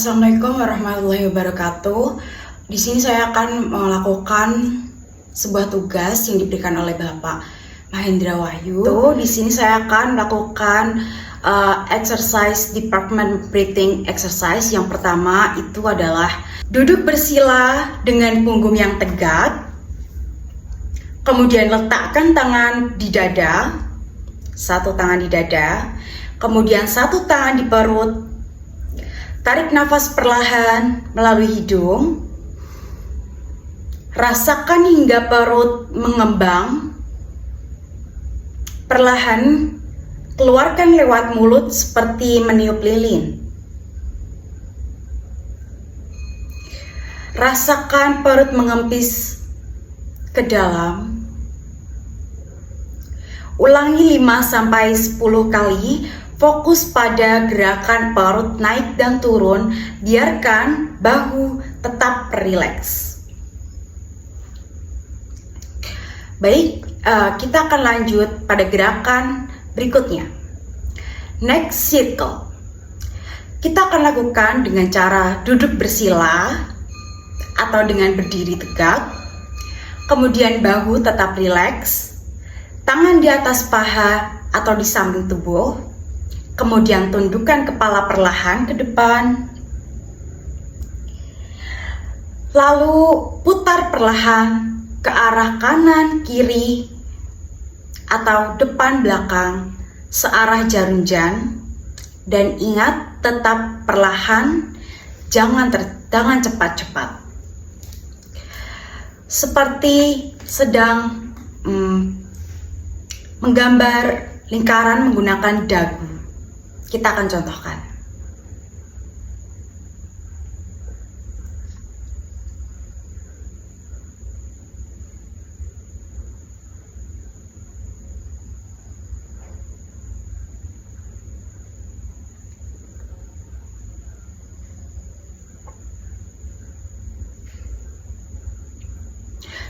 Assalamualaikum warahmatullahi wabarakatuh. Di sini saya akan melakukan sebuah tugas yang diberikan oleh Bapak Mahendra Wahyu. Di sini saya akan melakukan exercise department breathing exercise. Yang pertama itu adalah duduk bersila dengan punggung yang tegak. Kemudian letakkan tangan di dada, satu tangan di dada, kemudian satu tangan di perut. Tarik nafas perlahan melalui hidung. Rasakan hingga perut mengembang. Perlahan keluarkan lewat mulut seperti meniup lilin. Rasakan perut mengempis ke dalam. Ulangi 5-10 kali. Fokus pada gerakan perut naik dan turun, biarkan bahu tetap rileks. Baik, kita akan lanjut pada gerakan berikutnya. Neck circle. Kita akan lakukan dengan cara duduk bersila atau dengan berdiri tegak. Kemudian bahu tetap rileks, tangan di atas paha atau di samping tubuh. Kemudian tundukkan kepala perlahan ke depan. Lalu putar perlahan ke arah kanan, kiri, atau depan belakang searah jarum jam. Dan ingat tetap perlahan, jangan cepat-cepat. Seperti sedang menggambar lingkaran menggunakan dagu. Kita akan contohkan.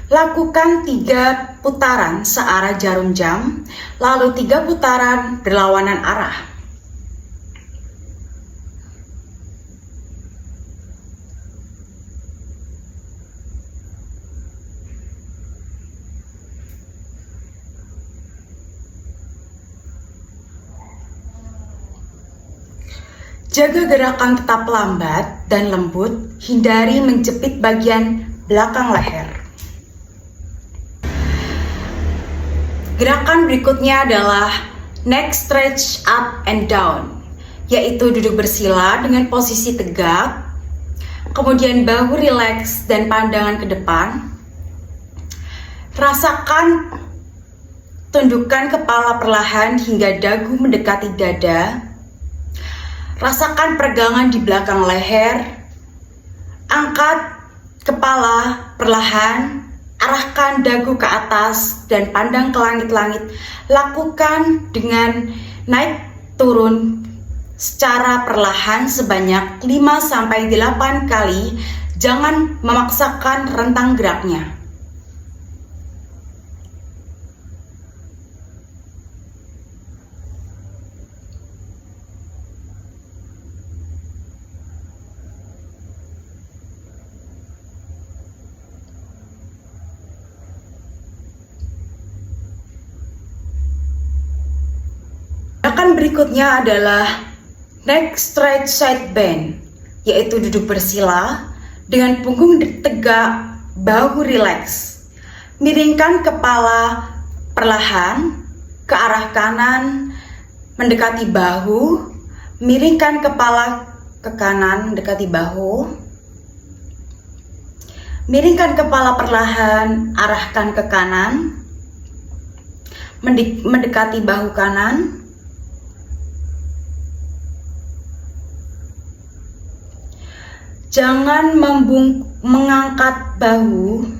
Lakukan 3 putaran searah jarum jam, lalu 3 putaran berlawanan arah. Jaga gerakan tetap lambat dan lembut, hindari menjepit bagian belakang leher. Gerakan berikutnya adalah neck stretch up and down, yaitu duduk bersila dengan posisi tegak, kemudian bahu rileks dan pandangan ke depan. Rasakan tundukkan kepala perlahan hingga dagu mendekati dada. Rasakan peregangan di belakang leher. Angkat kepala perlahan, arahkan dagu ke atas dan pandang ke langit-langit. Lakukan dengan naik turun secara perlahan sebanyak 5-8 kali. Jangan memaksakan rentang geraknya. Gerakan berikutnya adalah neck stretch side bend, yaitu duduk bersila dengan punggung tegak, bahu rileks. Miringkan kepala perlahan ke arah kanan mendekati bahu. Miringkan kepala ke kanan mendekati bahu. Miringkan kepala perlahan, arahkan ke kanan mendekati bahu kanan. Jangan mengangkat bahu.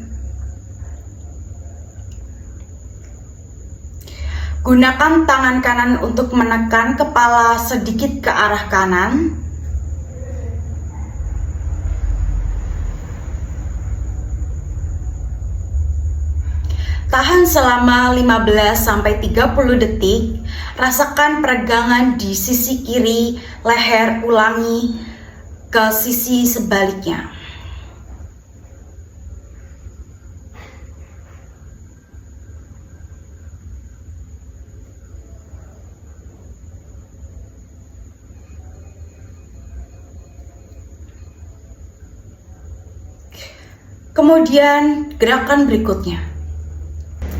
Gunakan tangan kanan untuk menekan kepala sedikit ke arah kanan. Tahan selama 15-30 detik. Rasakan peregangan di sisi kiri leher. Ulangi ke sisi sebaliknya. Kemudian gerakan berikutnya.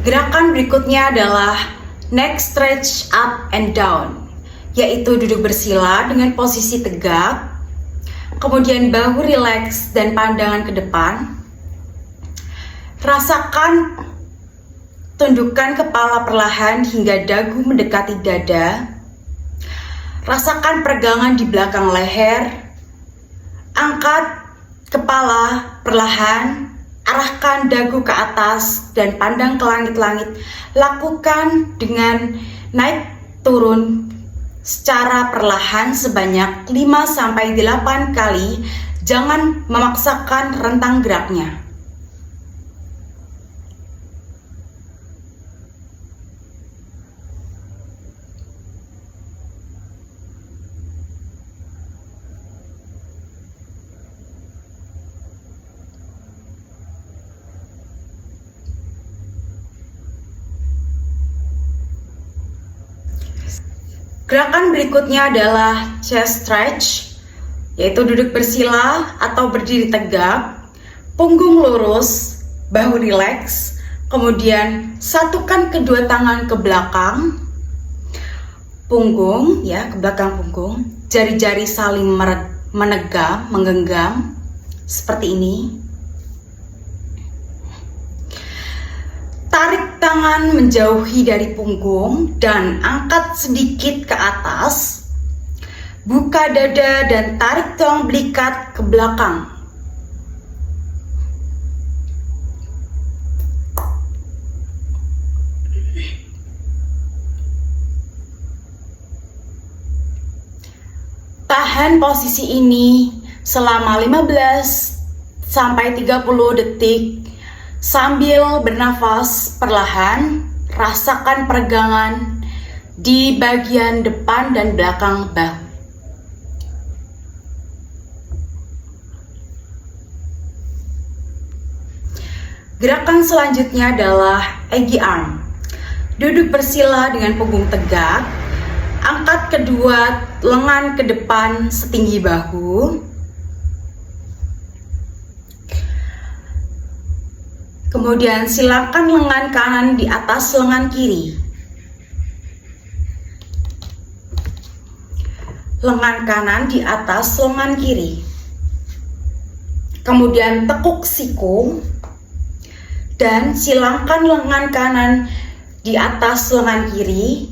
Gerakan berikutnya adalah neck stretch up and down, yaitu duduk bersila dengan posisi tegak, kemudian bahu rileks dan pandangan ke depan. Rasakan tundukkan kepala perlahan hingga dagu mendekati dada. Rasakan peregangan di belakang leher. Angkat kepala perlahan, arahkan dagu ke atas dan pandang ke langit-langit. Lakukan dengan naik turun secara perlahan sebanyak 5-8 kali. Jangan memaksakan rentang geraknya. Gerakan berikutnya adalah chest stretch, yaitu duduk bersila atau berdiri tegak, punggung lurus, bahu rileks, kemudian satukan kedua tangan ke belakang punggung, ya, ke belakang punggung, jari-jari saling menggenggam seperti ini. Tarik tangan menjauhi dari punggung dan angkat sedikit ke atas. Buka dada dan tarik tulang belikat ke belakang. Tahan posisi ini selama 15-30 detik. Sambil bernafas perlahan, rasakan peregangan di bagian depan dan belakang bahu. Gerakan selanjutnya adalah eggy arm. Duduk bersila dengan punggung tegak, angkat kedua lengan ke depan setinggi bahu. Kemudian silakan lengan kanan di atas lengan kiri. Lengan kanan di atas lengan kiri. Kemudian tekuk siku dan silangkan lengan kanan di atas lengan kiri.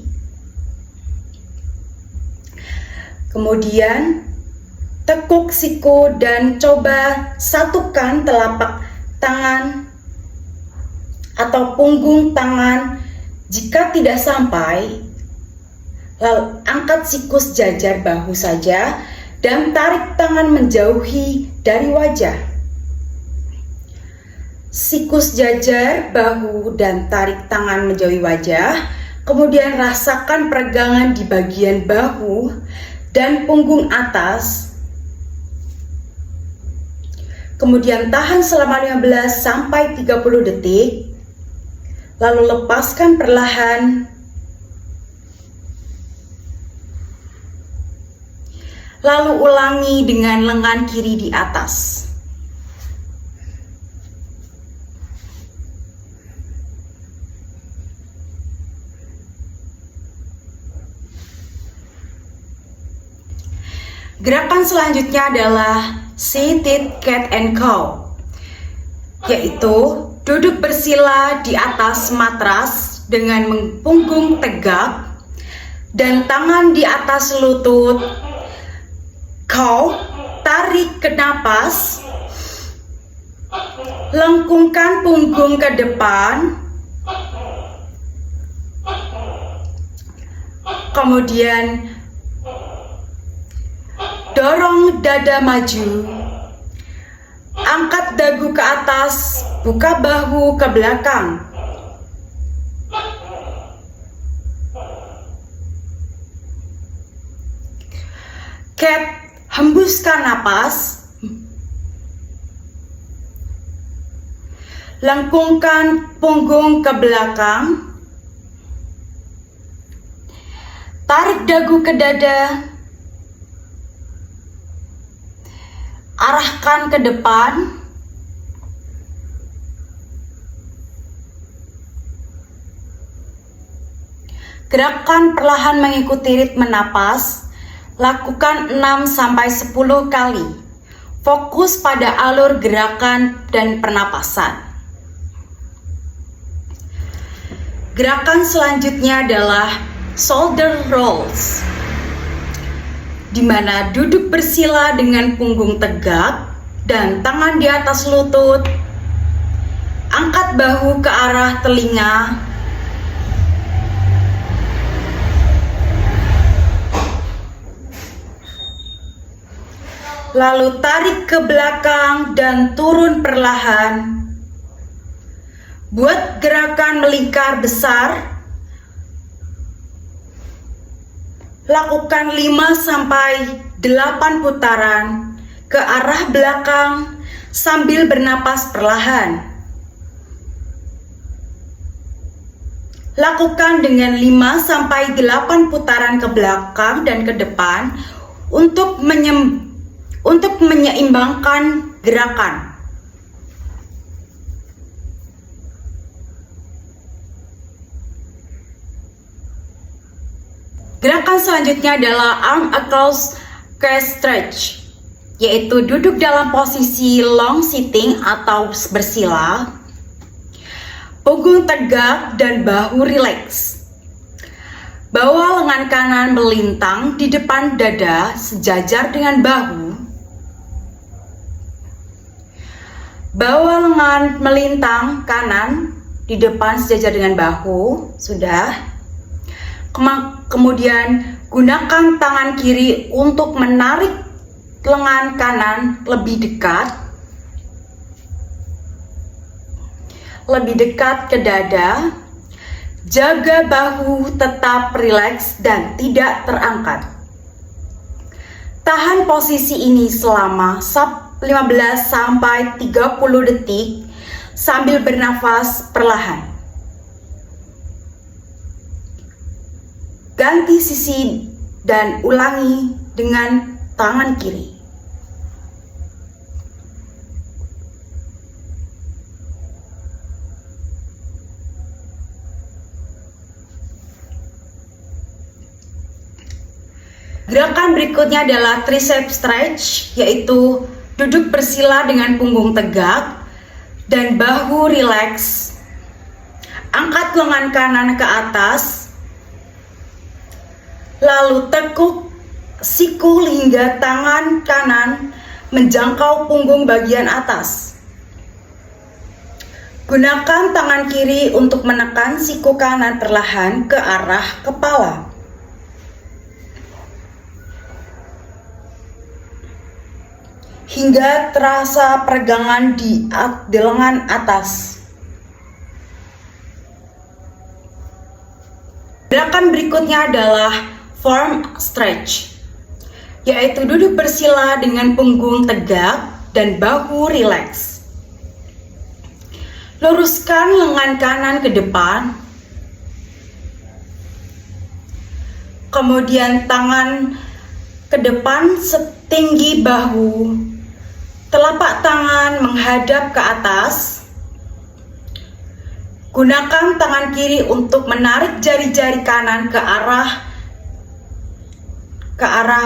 Kemudian tekuk siku dan coba satukan telapak tangan atau punggung tangan. Jika tidak sampai, lalu angkat siku sejajar bahu saja dan tarik tangan menjauhi dari wajah. Siku sejajar bahu dan tarik tangan menjauhi wajah. Kemudian rasakan peregangan di bagian bahu dan punggung atas. Kemudian tahan selama 15-30 detik. Lalu lepaskan perlahan. Lalu ulangi dengan lengan kiri di atas. Gerakan selanjutnya adalah seated cat and cow, yaitu duduk bersila di atas matras dengan punggung tegak dan tangan di atas lutut. Cow, tarik ke napas, lengkungkan punggung ke depan, kemudian dorong dada maju. Angkat dagu ke atas, buka bahu ke belakang. Cat Hembuskan napas. Lengkungkan punggung ke belakang. Tarik dagu ke dada. Arahkan ke depan. Gerakan perlahan mengikuti ritme napas. Lakukan 6-10 kali. Fokus pada alur gerakan dan pernapasan. Gerakan selanjutnya adalah shoulder rolls, di mana duduk bersila dengan punggung tegak dan tangan di atas lutut. Angkat bahu ke arah telinga. Lalu tarik ke belakang dan turun perlahan. Buat gerakan melingkar besar. Lakukan 5-8 putaran ke arah belakang sambil bernapas perlahan. Lakukan dengan 5-8 putaran ke belakang dan ke depan untuk menyeimbangkan gerakan. Gerakan selanjutnya adalah arm across chest stretch, yaitu duduk dalam posisi long sitting atau bersila, punggung tegak dan bahu rileks. Bawa lengan kanan melintang di depan dada sejajar dengan bahu. Bawa lengan melintang kanan di depan sejajar dengan bahu. Sudah. Kemudian gunakan tangan kiri untuk menarik lengan kanan lebih dekat ke dada. Jaga bahu tetap rileks dan tidak terangkat. Tahan posisi ini selama 15-30 detik sambil bernafas perlahan. Ganti sisi dan ulangi dengan tangan kiri. Gerakan berikutnya adalah tricep stretch, yaitu duduk bersila dengan punggung tegak dan bahu rileks. Angkat lengan kanan ke atas. Lalu tekuk siku hingga tangan kanan menjangkau punggung bagian atas. Gunakan tangan kiri untuk menekan siku kanan perlahan ke arah kepala. Hingga terasa peregangan di lengan atas. Gerakan berikutnya adalah form stretch, yaitu duduk bersila dengan punggung tegak dan bahu rileks. Luruskan lengan kanan ke depan, kemudian tangan ke depan setinggi bahu, telapak tangan menghadap ke atas. Gunakan tangan kiri untuk menarik jari-jari kanan ke arah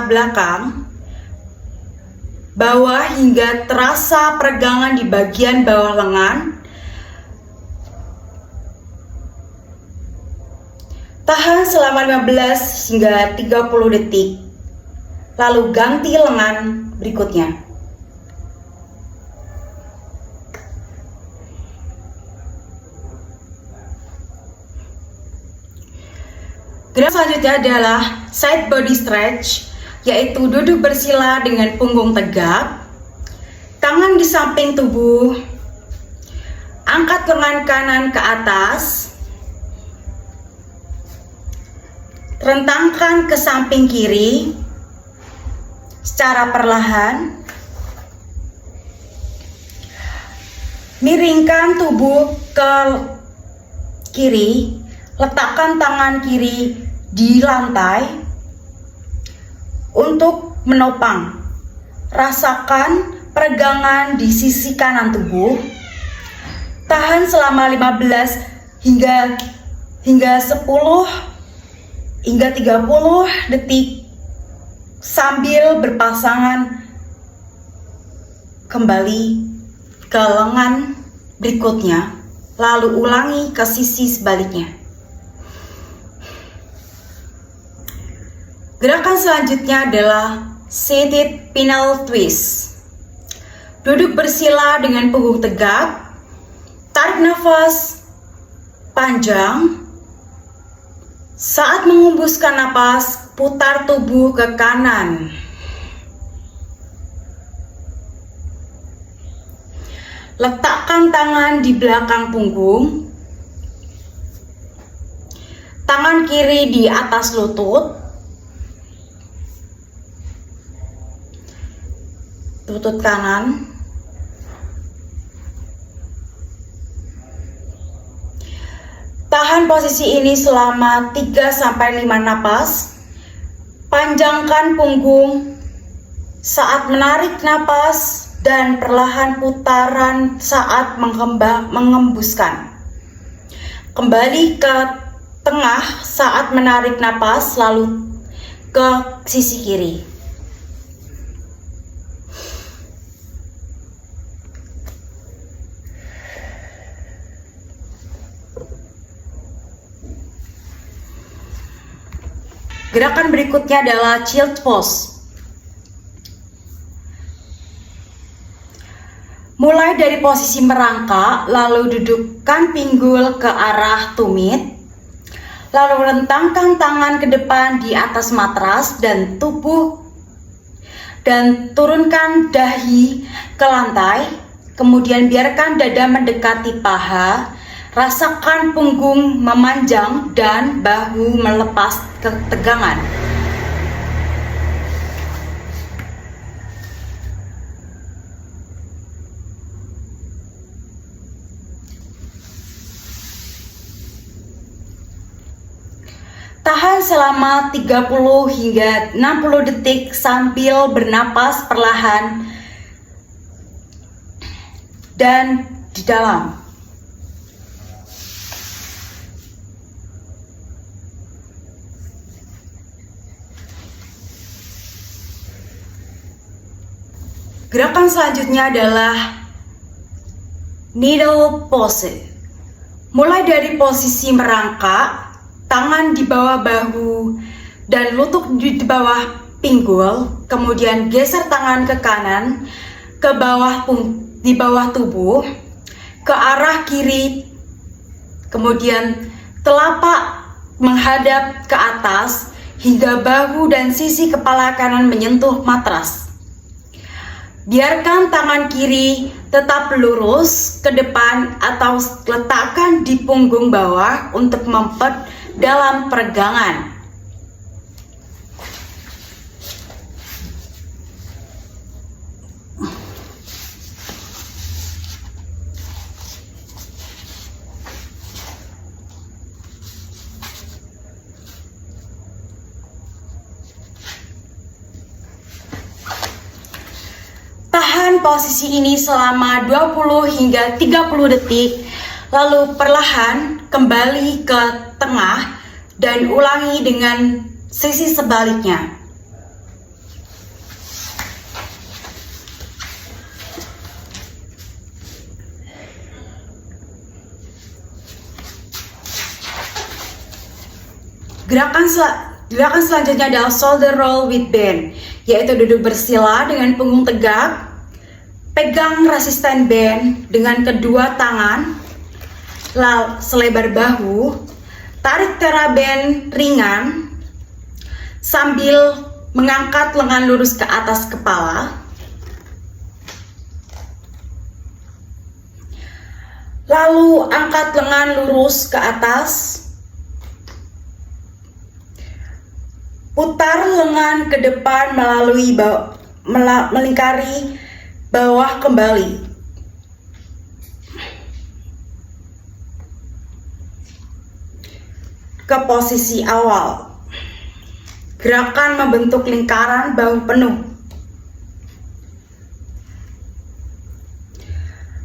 belakang, bawah hingga terasa peregangan di bagian bawah lengan. Tahan selama 15 hingga 30 detik. Lalu ganti lengan berikutnya. Gerakan selanjutnya adalah side body stretch, yaitu duduk bersila dengan punggung tegak, tangan di samping tubuh, angkat lengan kanan ke atas, rentangkan ke samping kiri, secara perlahan. Miringkan tubuh ke kiri, letakkan tangan kiri di lantai untuk menopang. Rasakan peregangan di sisi kanan tubuh. Tahan selama 15 hingga 10 hingga 30 detik sambil berpasangan kembali ke lengan berikutnya, lalu ulangi ke sisi sebaliknya. Gerakan selanjutnya adalah seated penile twist. Duduk bersila dengan punggung tegak. Tarik nafas panjang. Saat menghembuskan napas, putar tubuh ke kanan. Letakkan tangan di belakang punggung. Tangan kiri di atas lutut. Lutut kanan. Tahan posisi ini selama 3-5 napas. Panjangkan punggung saat menarik napas dan perlahan putaran saat mengembuskan. Kembali ke tengah saat menarik napas, lalu ke sisi kiri. Gerakan berikutnya adalah child pose. Mulai dari posisi merangkak, lalu dudukkan pinggul ke arah tumit, lalu rentangkan tangan ke depan di atas matras dan turunkan dahi ke lantai, kemudian biarkan dada mendekati paha. Rasakan punggung memanjang dan bahu melepas ketegangan. Tahan selama 30 hingga 60 detik sambil bernapas perlahan dan di dalam. Gerakan selanjutnya adalah needle pose. Mulai dari posisi merangkak, tangan di bawah bahu dan lutut di bawah pinggul, kemudian geser tangan ke kanan, ke bawah di bawah tubuh, ke arah kiri, kemudian telapak menghadap ke atas hingga bahu dan sisi kepala kanan menyentuh matras. Biarkan tangan kiri tetap lurus ke depan atau letakkan di punggung bawah untuk memperdalam peregangan. Tahan posisi ini selama 20 hingga 30 detik, lalu perlahan kembali ke tengah dan ulangi dengan sisi sebaliknya. Gerakan selanjutnya adalah shoulder roll with bend, yaitu duduk bersila dengan punggung tegak, pegang resisten band dengan kedua tangan, selebar bahu, tarik teraben ringan sambil mengangkat lengan lurus ke atas kepala. Lalu angkat lengan lurus ke atas. Putar lengan ke depan melalui melingkari bawah kembali. Ke posisi awal. Gerakan membentuk lingkaran bahu penuh.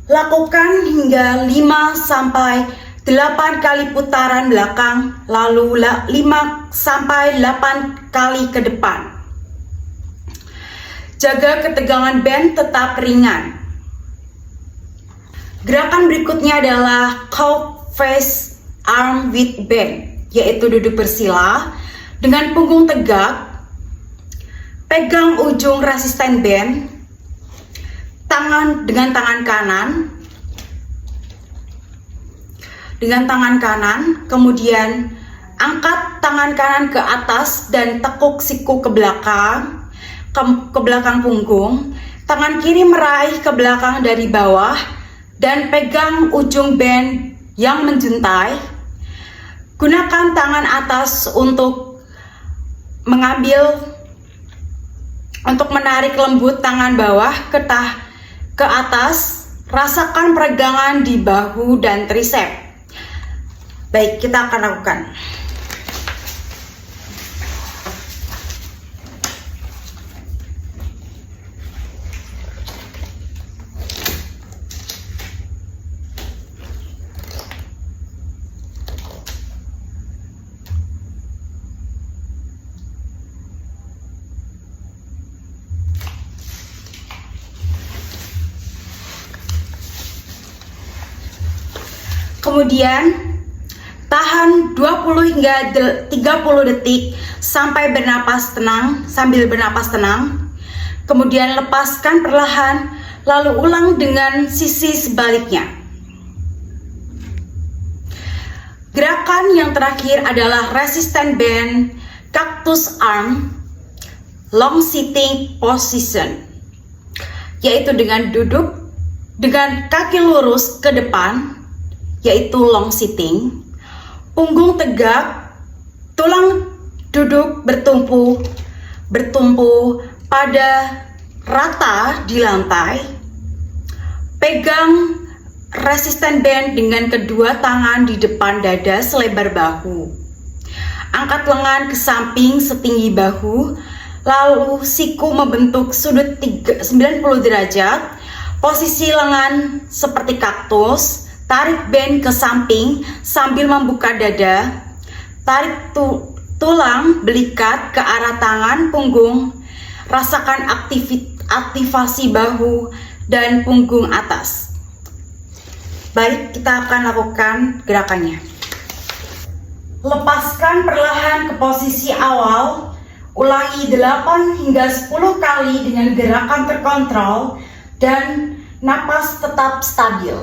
Lakukan hingga 5-8 kali putaran belakang, lalu 5-8 kali ke depan. Jaga ketegangan band tetap ringan. Gerakan berikutnya adalah cow face arm with band, yaitu duduk bersila dengan punggung tegak, pegang ujung resisten band, dengan tangan kanan, kemudian angkat tangan kanan ke atas dan tekuk siku ke belakang punggung. Tangan kiri meraih ke belakang dari bawah dan pegang ujung band yang menjuntai. Gunakan tangan atas untuk menarik lembut tangan bawah ke atas. Rasakan peregangan di bahu dan tricep. Baik, kita akan lakukan. Kemudian tahan 20 hingga 30 detik sambil bernapas tenang. Kemudian lepaskan perlahan, lalu ulang dengan sisi sebaliknya. Gerakan yang terakhir adalah resistant band cactus arm long sitting position, yaitu dengan duduk dengan kaki lurus ke depan, yaitu long sitting, punggung tegak, tulang duduk bertumpu pada rata di lantai, pegang resistant band dengan kedua tangan di depan dada selebar bahu, angkat lengan ke samping setinggi bahu, lalu siku membentuk sudut 90 derajat, posisi lengan seperti kaktus. Tarik band ke samping sambil membuka dada. Tarik tulang belikat ke arah tangan punggung. Rasakan aktivasi bahu dan punggung atas. Baik, kita akan lakukan gerakannya. Lepaskan perlahan ke posisi awal. Ulangi 8 hingga 10 kali dengan gerakan terkontrol dan napas tetap stabil.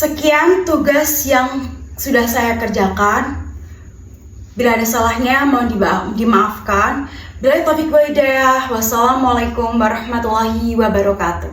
Sekian tugas yang sudah saya kerjakan. Bila ada salahnya mohon dimaafkan. Bila taufik wal hidayah. Wassalamualaikum warahmatullahi wabarakatuh.